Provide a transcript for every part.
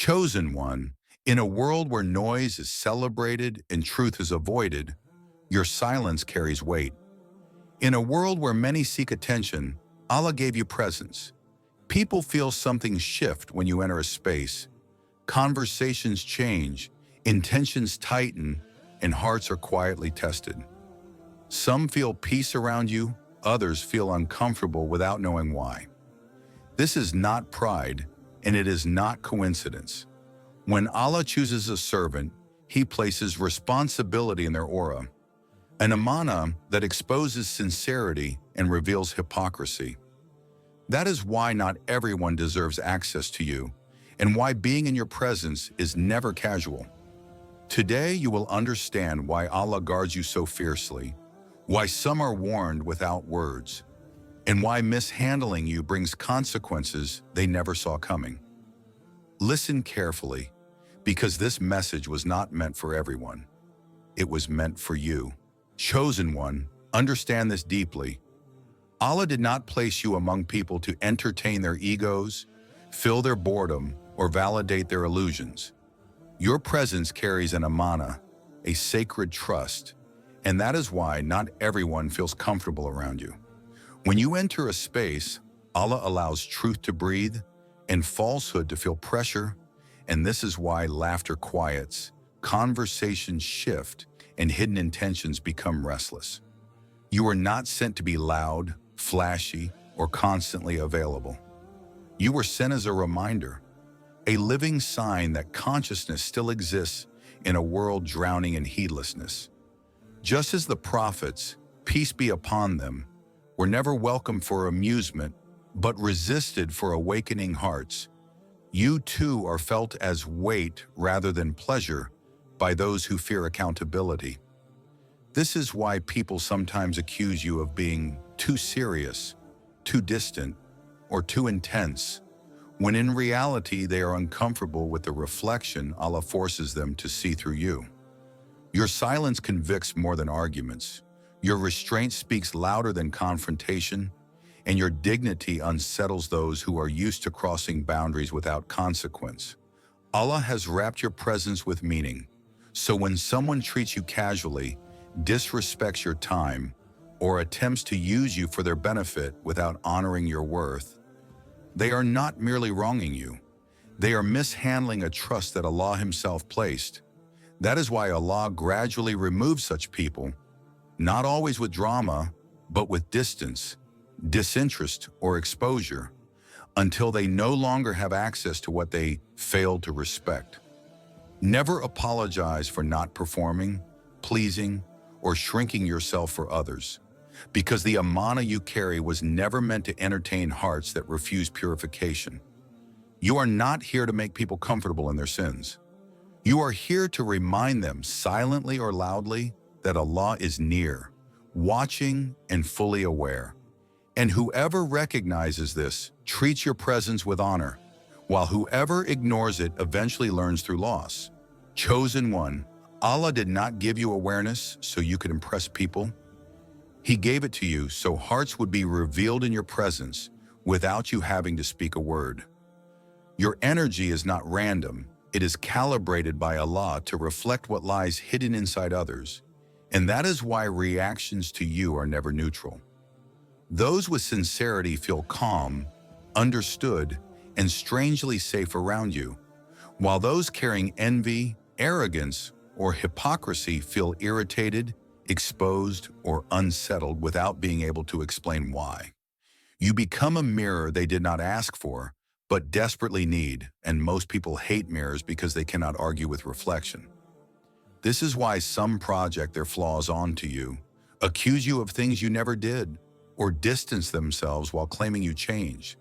Chosen one, in a world where noise is celebrated and truth is avoided, your silence carries weight. In a world where many seek attention, Allah gave you presence. People feel something shift when you enter a space. Conversations change, intentions tighten, and hearts are quietly tested. Some feel peace around you, others feel uncomfortable without knowing why. This is not pride, and it is not coincidence. When Allah chooses a servant, He places responsibility in their aura, an amanah that exposes sincerity and reveals hypocrisy. That is why not everyone deserves access to you, and why being in your presence is never casual. Today you will understand why Allah guards you so fiercely, why some are warned without words, and why mishandling you brings consequences they never saw coming. Listen carefully, because this message was not meant for everyone. It was meant for you. Chosen one, understand this deeply. Allah did not place you among people to entertain their egos, fill their boredom, or validate their illusions. Your presence carries an amanah, a sacred trust, and that is why not everyone feels comfortable around you. When you enter a space, Allah allows truth to breathe and falsehood to feel pressure, and this is why laughter quiets, conversations shift, and hidden intentions become restless. You are not sent to be loud, flashy, or constantly available. You were sent as a reminder, a living sign that consciousness still exists in a world drowning in heedlessness. Just as the prophets, peace be upon them, were never welcomed for amusement, but resisted for awakening hearts, you too are felt as weight rather than pleasure by those who fear accountability. This is why people sometimes accuse you of being too serious, too distant, or too intense, when in reality they are uncomfortable with the reflection Allah forces them to see through you. Your silence convicts more than arguments. Your restraint speaks louder than confrontation, and your dignity unsettles those who are used to crossing boundaries without consequence. Allah has wrapped your presence with meaning, so when someone treats you casually, disrespects your time, or attempts to use you for their benefit without honoring your worth, they are not merely wronging you. They are mishandling a trust that Allah Himself placed. That is why Allah gradually removes such people, not always with drama, but with distance, disinterest, or exposure, until they no longer have access to what they failed to respect. Never apologize for not performing, pleasing, or shrinking yourself for others, because the amanah you carry was never meant to entertain hearts that refuse purification. You are not here to make people comfortable in their sins. You are here to remind them, silently or loudly, that Allah is near, watching, and fully aware. And whoever recognizes this treats your presence with honor, while whoever ignores it eventually learns through loss. Chosen one, Allah did not give you awareness so you could impress people. He gave it to you so hearts would be revealed in your presence without you having to speak a word. Your energy is not random. It is calibrated by Allah to reflect what lies hidden inside others, and that is why reactions to you are never neutral. Those with sincerity feel calm, understood, and strangely safe around you, while those carrying envy, arrogance, or hypocrisy feel irritated, exposed, or unsettled without being able to explain why. You become a mirror they did not ask for, but desperately need, and most people hate mirrors because they cannot argue with reflection. This is why some project their flaws onto you, accuse you of things you never did, or distance themselves while claiming you changed,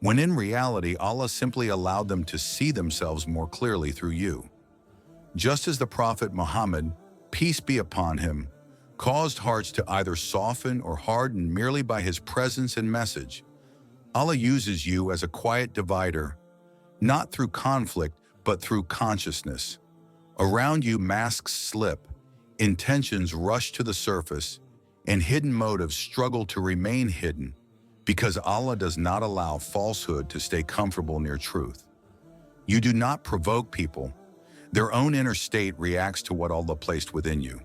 when in reality Allah simply allowed them to see themselves more clearly through you. Just as the Prophet Muhammad, peace be upon him, caused hearts to either soften or harden merely by his presence and message, Allah uses you as a quiet divider, not through conflict, but through consciousness. Around you masks slip, intentions rush to the surface, and hidden motives struggle to remain hidden, because Allah does not allow falsehood to stay comfortable near truth. You do not provoke people. Their own inner state reacts to what Allah placed within you.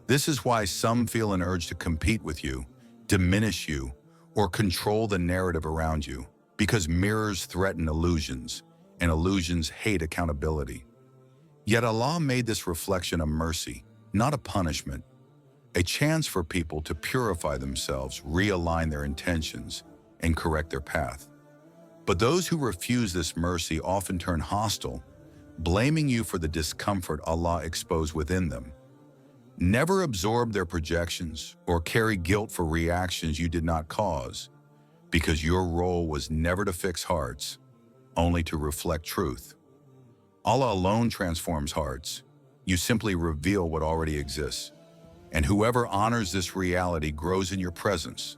This is why some feel an urge to compete with you, diminish you, or control the narrative around you, because mirrors threaten illusions, and illusions hate accountability. Yet Allah made this reflection a mercy, not a punishment, a chance for people to purify themselves, realign their intentions, and correct their path. But those who refuse this mercy often turn hostile, blaming you for the discomfort Allah exposed within them. Never absorb their projections or carry guilt for reactions you did not cause, because your role was never to fix hearts, only to reflect truth. Allah alone transforms hearts. You simply reveal what already exists. And whoever honors this reality grows in your presence,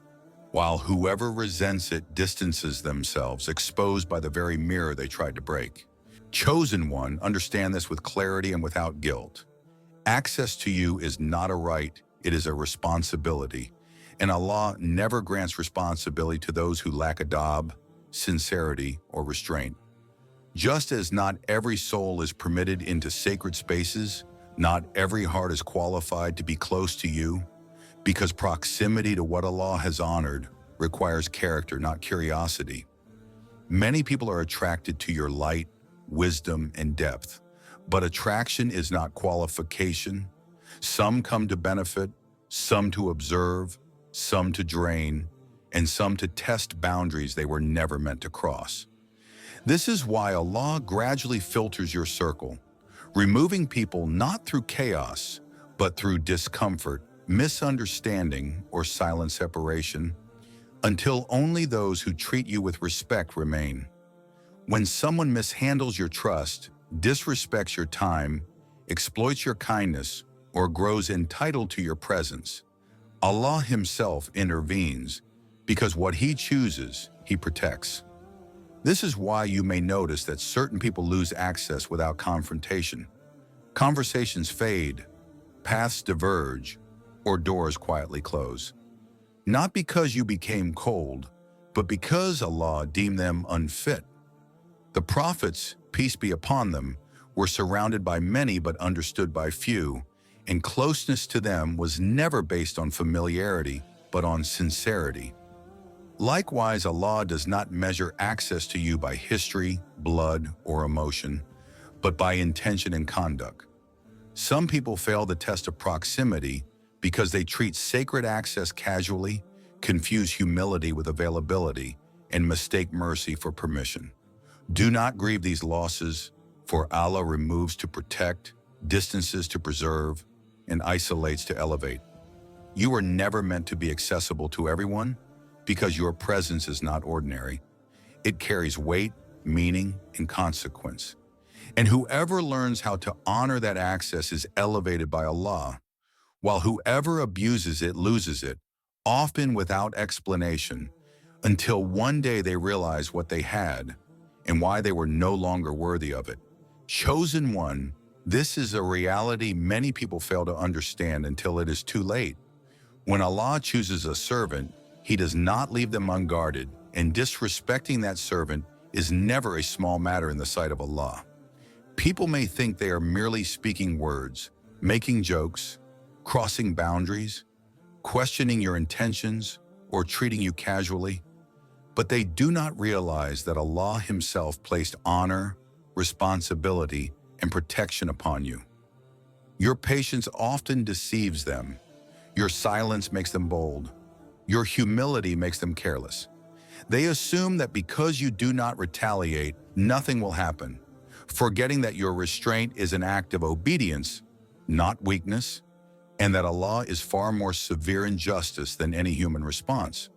while whoever resents it distances themselves, exposed by the very mirror they tried to break. Chosen one, understand this with clarity and without guilt. Access to you is not a right, it is a responsibility. And Allah never grants responsibility to those who lack adab, sincerity, or restraint. Just as not every soul is permitted into sacred spaces, not every heart is qualified to be close to you, because proximity to what Allah has honored requires character, not curiosity. Many people are attracted to your light, wisdom, and depth, but attraction is not qualification. Some come to benefit, some to observe, some to drain, and some to test boundaries they were never meant to cross. This is why Allah gradually filters your circle, removing people not through chaos, but through discomfort, misunderstanding, or silent separation, until only those who treat you with respect remain. When someone mishandles your trust, disrespects your time, exploits your kindness, or grows entitled to your presence, Allah Himself intervenes, because what He chooses, He protects. This is why you may notice that certain people lose access without confrontation. Conversations fade, paths diverge, or doors quietly close. Not because you became cold, but because Allah deemed them unfit. The prophets, peace be upon them, were surrounded by many but understood by few, and closeness to them was never based on familiarity, but on sincerity. Likewise, Allah does not measure access to you by history, blood, or emotion, but by intention and conduct. Some people fail the test of proximity because they treat sacred access casually, confuse humility with availability, and mistake mercy for permission. Do not grieve these losses, for Allah removes to protect, distances to preserve, and isolates to elevate. You were never meant to be accessible to everyone, because your presence is not ordinary. It carries weight, meaning, and consequence. And whoever learns how to honor that access is elevated by Allah, while whoever abuses it loses it, often without explanation, until one day they realize what they had and why they were no longer worthy of it. Chosen one, this is a reality many people fail to understand until it is too late. When Allah chooses a servant, He does not leave them unguarded, and disrespecting that servant is never a small matter in the sight of Allah. People may think they are merely speaking words, making jokes, crossing boundaries, questioning your intentions, or treating you casually, but they do not realize that Allah Himself placed honor, responsibility, and protection upon you. Your patience often deceives them. Your silence makes them bold. Your humility makes them careless. They assume that because you do not retaliate, nothing will happen, forgetting that your restraint is an act of obedience, not weakness, and that Allah is far more severe in justice than any human response.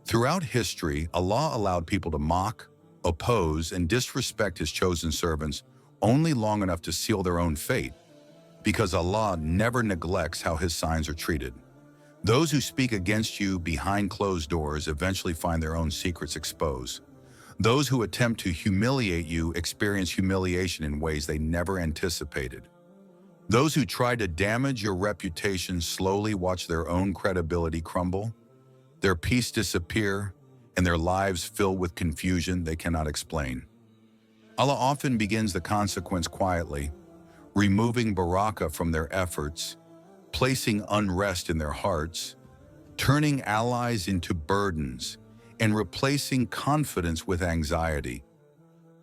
Throughout history, Allah allowed people to mock, oppose, and disrespect His chosen servants only long enough to seal their own fate, because Allah never neglects how His signs are treated. Those who speak against you behind closed doors eventually find their own secrets exposed. Those who attempt to humiliate you experience humiliation in ways they never anticipated. Those who try to damage your reputation slowly watch their own credibility crumble, their peace disappear, and their lives fill with confusion they cannot explain. Allah often begins the consequence quietly, removing barakah from their efforts, placing unrest in their hearts, turning allies into burdens, and replacing confidence with anxiety,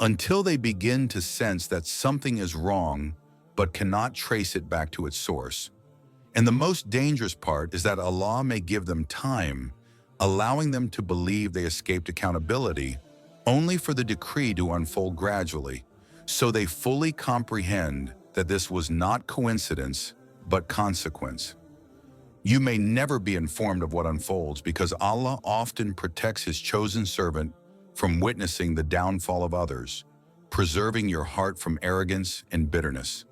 until they begin to sense that something is wrong but cannot trace it back to its source. And the most dangerous part is that Allah may give them time, allowing them to believe they escaped accountability, only for the decree to unfold gradually, so they fully comprehend that this was not coincidence, but consequence. You may never be informed of what unfolds because Allah often protects His chosen servant from witnessing the downfall of others, preserving your heart from arrogance and bitterness.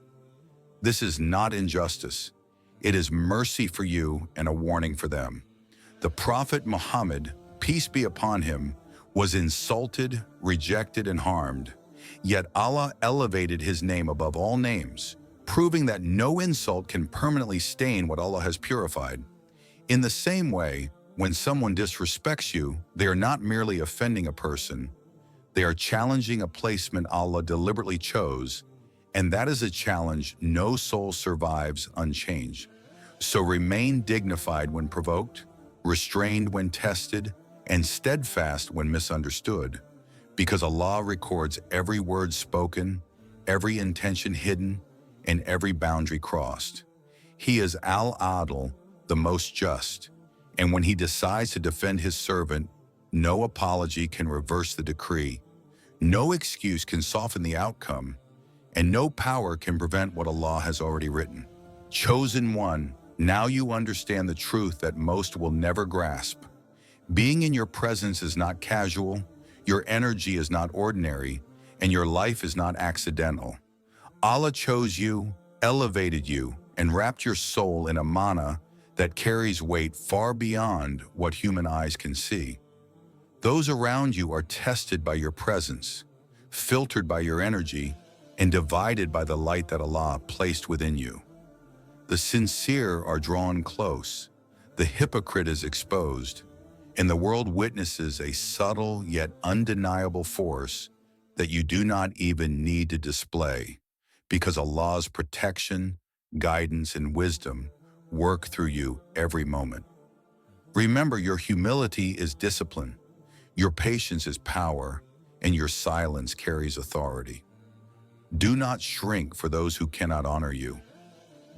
This is not injustice. It is mercy for you and a warning for them. The Prophet Muhammad, peace be upon him, was insulted, rejected, and harmed. Yet Allah elevated his name above all names, proving that no insult can permanently stain what Allah has purified. In the same way, when someone disrespects you, they are not merely offending a person, they are challenging a placement Allah deliberately chose, and that is a challenge no soul survives unchanged. So remain dignified when provoked, restrained when tested, and steadfast when misunderstood, because Allah records every word spoken, every intention hidden, and every boundary crossed. He is Al-Adil, the most just, and when He decides to defend His servant, no apology can reverse the decree, no excuse can soften the outcome, and no power can prevent what Allah has already written. Chosen one, now you understand the truth that most will never grasp. Being in your presence is not casual, your energy is not ordinary, and your life is not accidental. Allah chose you, elevated you, and wrapped your soul in amanah that carries weight far beyond what human eyes can see. Those around you are tested by your presence, filtered by your energy, and divided by the light that Allah placed within you. The sincere are drawn close, the hypocrite is exposed, and the world witnesses a subtle yet undeniable force that you do not even need to display, because Allah's protection, guidance, and wisdom work through you every moment. Remember, your humility is discipline, your patience is power, and your silence carries authority. Do not shrink for those who cannot honor you.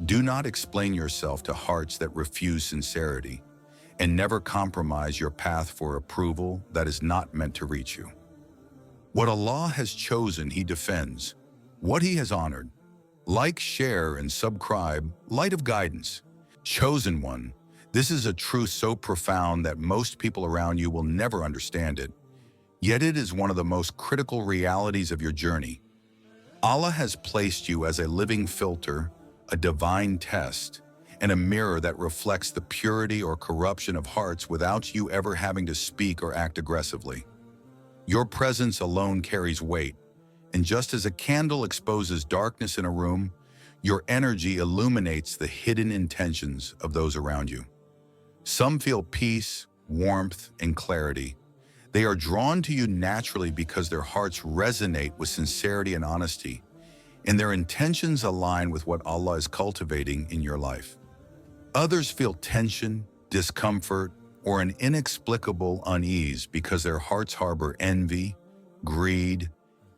Do not explain yourself to hearts that refuse sincerity, and never compromise your path for approval that is not meant to reach you. What Allah has chosen, He defends. What He has honored. Like, share, and subscribe, Light of Guidance. Chosen one, this is a truth so profound that most people around you will never understand it. Yet it is one of the most critical realities of your journey. Allah has placed you as a living filter, a divine test, and a mirror that reflects the purity or corruption of hearts without you ever having to speak or act aggressively. Your presence alone carries weight, and just as a candle exposes darkness in a room, your energy illuminates the hidden intentions of those around you. Some feel peace, warmth, and clarity. They are drawn to you naturally because their hearts resonate with sincerity and honesty, and their intentions align with what Allah is cultivating in your life. Others feel tension, discomfort, or an inexplicable unease because their hearts harbor envy, greed,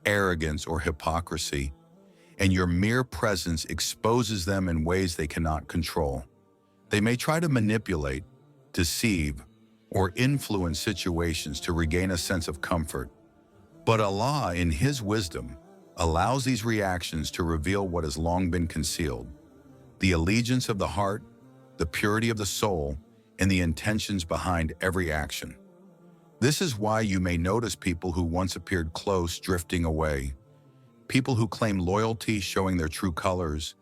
arrogance, or hypocrisy, and your mere presence exposes them in ways they cannot control. They may try to manipulate, deceive, or influence situations to regain a sense of comfort, but Allah, in His wisdom, allows these reactions to reveal what has long been concealed: the allegiance of the heart, the purity of the soul, and the intentions behind every action. This is why you may notice people who once appeared close drifting away, people who claim loyalty showing their true colors,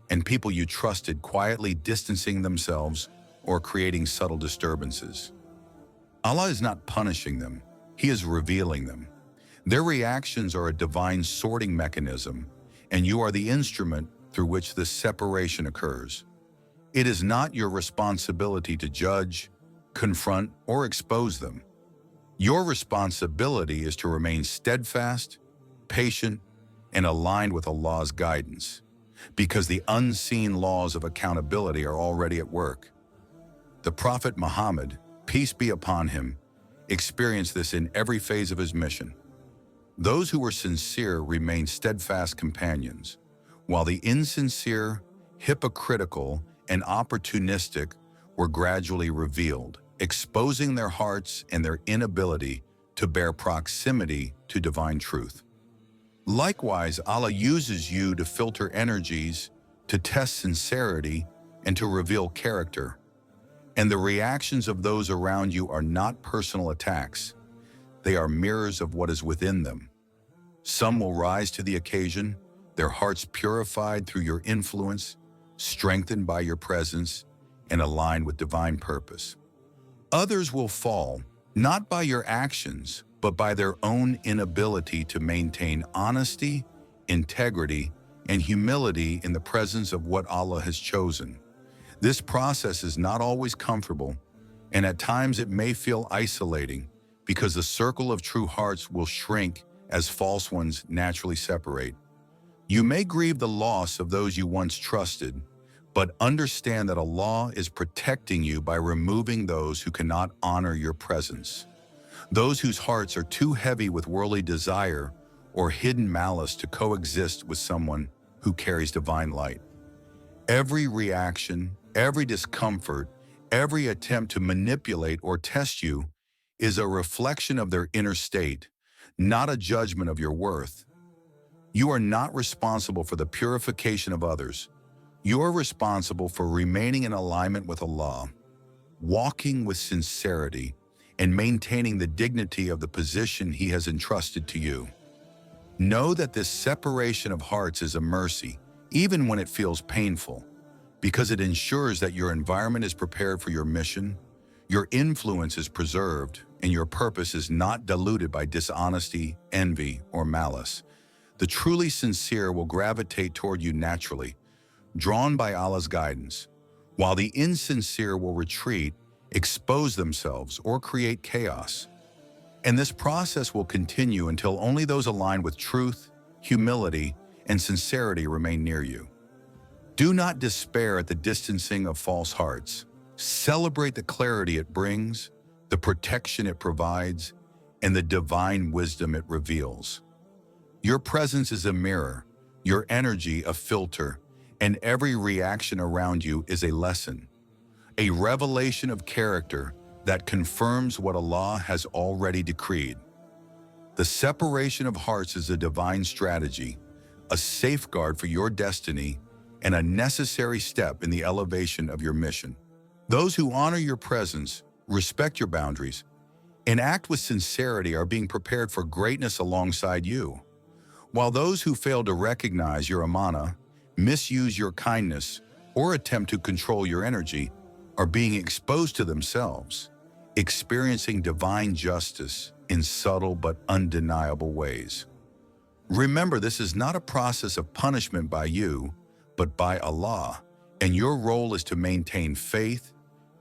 and people you trusted quietly distancing themselves or creating subtle disturbances. Allah is not punishing them, He is revealing them. Their reactions are a divine sorting mechanism, and you are the instrument through which this separation occurs. It is not your responsibility to judge, confront, or expose them. Your responsibility is to remain steadfast, patient, and aligned with Allah's guidance, because the unseen laws of accountability are already at work. The Prophet Muhammad, peace be upon him, experienced this in every phase of his mission. Those who were sincere remained steadfast companions, while the insincere, hypocritical, and opportunistic were gradually revealed, exposing their hearts and their inability to bear proximity to divine truth. Likewise, Allah uses you to filter energies, to test sincerity, and to reveal character. And the reactions of those around you are not personal attacks. They are mirrors of what is within them. Some will rise to the occasion, their hearts purified through your influence, strengthened by your presence, and aligned with divine purpose. Others will fall, not by your actions, but by their own inability to maintain honesty, integrity, and humility in the presence of what Allah has chosen. This process is not always comfortable, and at times it may feel isolating, because the circle of true hearts will shrink as false ones naturally separate. You may grieve the loss of those you once trusted, but understand that Allah is protecting you by removing those who cannot honor your presence. Those whose hearts are too heavy with worldly desire or hidden malice to coexist with someone who carries divine light. Every reaction, every discomfort, every attempt to manipulate or test you is a reflection of their inner state, not a judgment of your worth. You are not responsible for the purification of others. You are responsible for remaining in alignment with Allah, walking with sincerity, and maintaining the dignity of the position He has entrusted to you. Know that this separation of hearts is a mercy, even when it feels painful, because it ensures that your environment is prepared for your mission, your influence is preserved, and your purpose is not diluted by dishonesty, envy, or malice. The truly sincere will gravitate toward you naturally, drawn by Allah's guidance, while the insincere will retreat, expose themselves, or create chaos. And this process will continue until only those aligned with truth, humility, and sincerity remain near you. Do not despair at the distancing of false hearts. Celebrate the clarity it brings, the protection it provides, and the divine wisdom it reveals. Your presence is a mirror, your energy a filter, and every reaction around you is a lesson, a revelation of character that confirms what Allah has already decreed. The separation of hearts is a divine strategy, a safeguard for your destiny, and a necessary step in the elevation of your mission. Those who honor your presence, respect your boundaries, and act with sincerity are being prepared for greatness alongside you, while those who fail to recognize your amanah, misuse your kindness, or attempt to control your energy are being exposed to themselves, experiencing divine justice in subtle but undeniable ways. Remember, this is not a process of punishment by you, but by Allah, and your role is to maintain faith,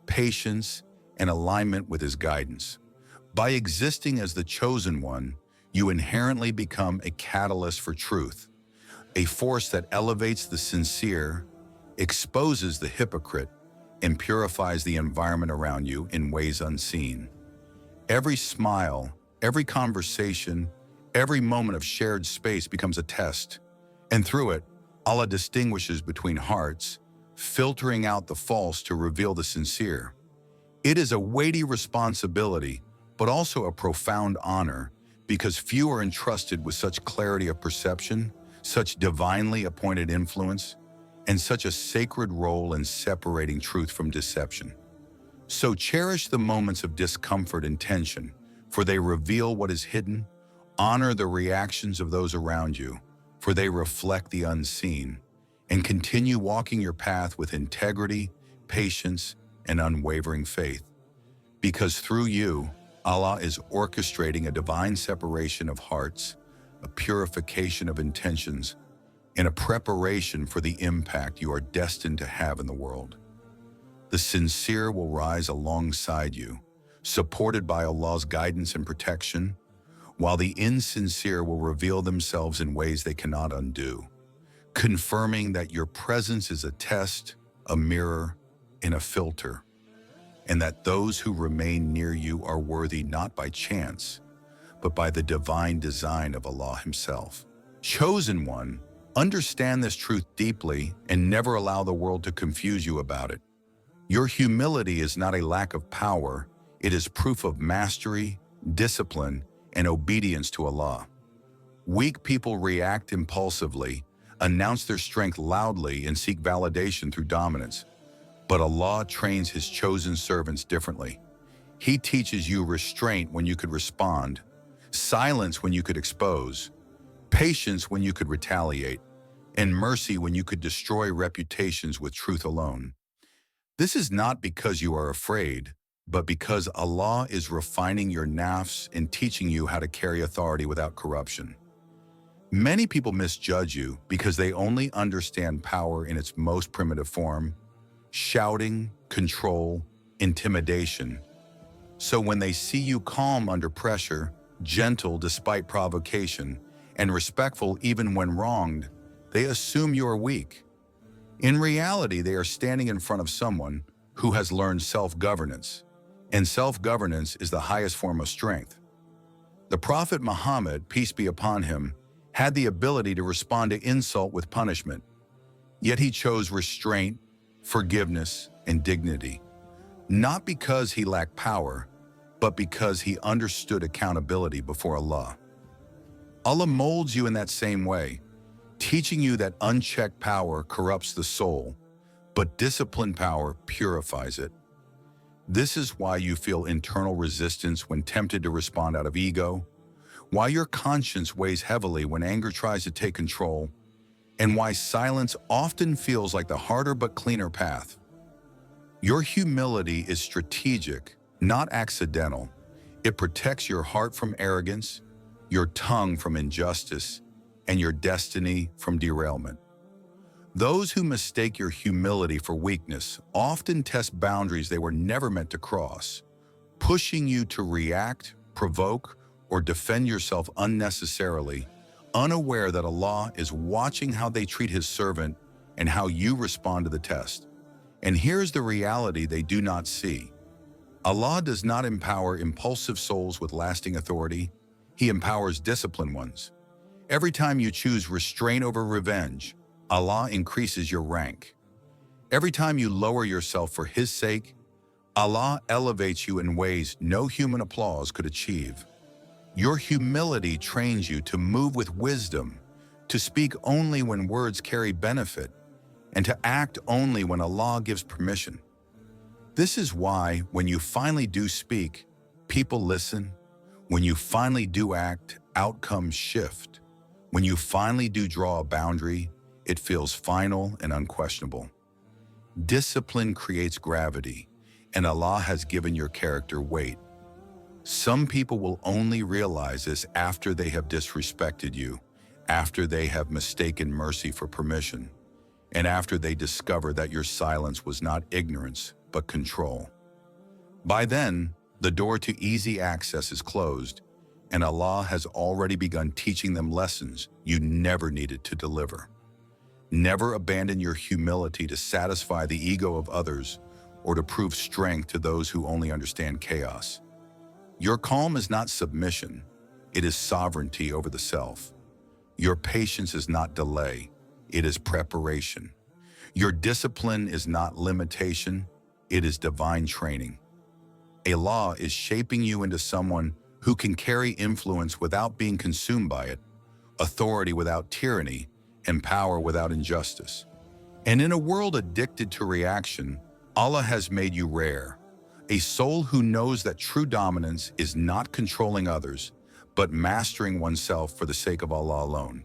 patience, and alignment with His guidance. By existing as the chosen one, you inherently become a catalyst for truth, a force that elevates the sincere, exposes the hypocrite, and purifies the environment around you in ways unseen. Every smile, every conversation, every moment of shared space becomes a test, and through it, Allah distinguishes between hearts, filtering out the false to reveal the sincere. It is a weighty responsibility, but also a profound honor, because few are entrusted with such clarity of perception, such divinely appointed influence, and such a sacred role in separating truth from deception. So cherish the moments of discomfort and tension, for they reveal what is hidden. Honor the reactions of those around you, for they reflect the unseen. And continue walking your path with integrity, patience, and unwavering faith. Because through you, Allah is orchestrating a divine separation of hearts, a purification of intentions, and a preparation for the impact you are destined to have in the world. The sincere will rise alongside you, supported by Allah's guidance and protection, while the insincere will reveal themselves in ways they cannot undo, confirming that your presence is a test, a mirror, and a filter, and that those who remain near you are worthy not by chance, but by the divine design of Allah Himself. Chosen one, understand this truth deeply and never allow the world to confuse you about it. Your humility is not a lack of power, it is proof of mastery, discipline, and obedience to Allah. Weak people react impulsively, announce their strength loudly, and seek validation through dominance. But Allah trains His chosen servants differently. He teaches you restraint when you could respond, silence when you could expose, patience when you could retaliate, and mercy when you could destroy reputations with truth alone. This is not because you are afraid, but because Allah is refining your nafs and teaching you how to carry authority without corruption. Many people misjudge you because they only understand power in its most primitive form: shouting, control, intimidation. So when they see you calm under pressure, gentle despite provocation, and respectful even when wronged, they assume you are weak. In reality, they are standing in front of someone who has learned self-governance, and self-governance is the highest form of strength. The Prophet Muhammad, peace be upon him, had the ability to respond to insult with punishment, yet he chose restraint, forgiveness, and dignity, not because he lacked power, but because he understood accountability before Allah. Allah molds you in that same way, teaching you that unchecked power corrupts the soul, but disciplined power purifies it. This is why you feel internal resistance when tempted to respond out of ego, why your conscience weighs heavily when anger tries to take control, and why silence often feels like the harder but cleaner path. Your humility is strategic, not accidental. It protects your heart from arrogance, your tongue from injustice, and your destiny from derailment. Those who mistake your humility for weakness often test boundaries they were never meant to cross, pushing you to react, provoke, or defend yourself unnecessarily, unaware that Allah is watching how they treat His servant and how you respond to the test. And here's the reality they do not see. Allah does not empower impulsive souls with lasting authority. He empowers disciplined ones. Every time you choose restraint over revenge, Allah increases your rank. Every time you lower yourself for His sake, Allah elevates you in ways no human applause could achieve. Your humility trains you to move with wisdom, to speak only when words carry benefit, and to act only when Allah gives permission. This is why, when you finally do speak, people listen. When you finally do act, outcomes shift. When you finally do draw a boundary, it feels final and unquestionable. Discipline creates gravity, and Allah has given your character weight. Some people will only realize this after they have disrespected you, after they have mistaken mercy for permission, and after they discover that your silence was not ignorance, but control. By then, the door to easy access is closed, and Allah has already begun teaching them lessons you never needed to deliver. Never abandon your humility to satisfy the ego of others or to prove strength to those who only understand chaos. Your calm is not submission, it is sovereignty over the self. Your patience is not delay, it is preparation. Your discipline is not limitation, it is divine training. Allah is shaping you into someone who can carry influence without being consumed by it, authority without tyranny, and power without injustice. And in a world addicted to reaction, Allah has made you rare, a soul who knows that true dominance is not controlling others, but mastering oneself for the sake of Allah alone.